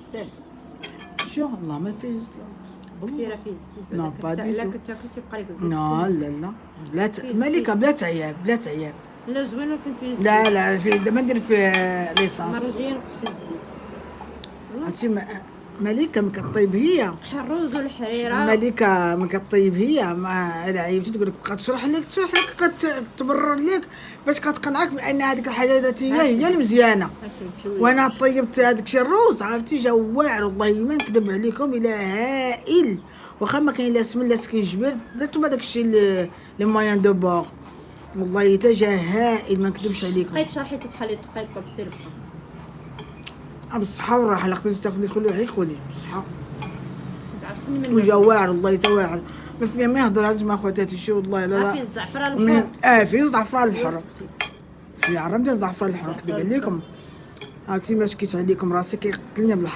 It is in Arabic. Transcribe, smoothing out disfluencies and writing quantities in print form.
بزاف. شو الله ما فيه زيت. كثيره فيه الزيت. نو، با دي لا تو. كنت تاكل تبقى لك الزيت. لا لا لا لا ملكة بلا تعياب بلا تعياب. لا زوين ولكن فيه الزيت. لا في دابا ندير فيه ليسانس. مرجين نقص الزيت. عرفتي ملكة من كطيب هي الروز والحريره. ملكة من كطيب هي ما الا عيبتي تقول لك بقى تشرح لك كتبرر لك باش كتقنعك بان هذيك الحاجه اللي درتي هي المزيانه. وانا طيبت هذاك الشيء الروز عرفتي جا واعر والله ما نكذب عليكم الى هائل. واخا ما كاين لا سمن لا سكينجبير درتو بهذاك الشيء لي موان دو بور والله حتى جا هائل ما نكذبش عليكم. بقيت شرحيتي بحال دقيق طبسي لك. بالصحة والراحة لا خديتي تاخذي تقولي عليك قولي بالصحة. عرفتيني من وجا واعر والله تا واعر ما فيها ما يهضر هاد مع خواتاتي شي والله لا فيه الزعفران الحار. فيه الزعفران الحر. في عرم ديال الزعفران الحر نكذب عليكم. عرفتي ما شكيت عليكم راسي كيقتلني بالحر.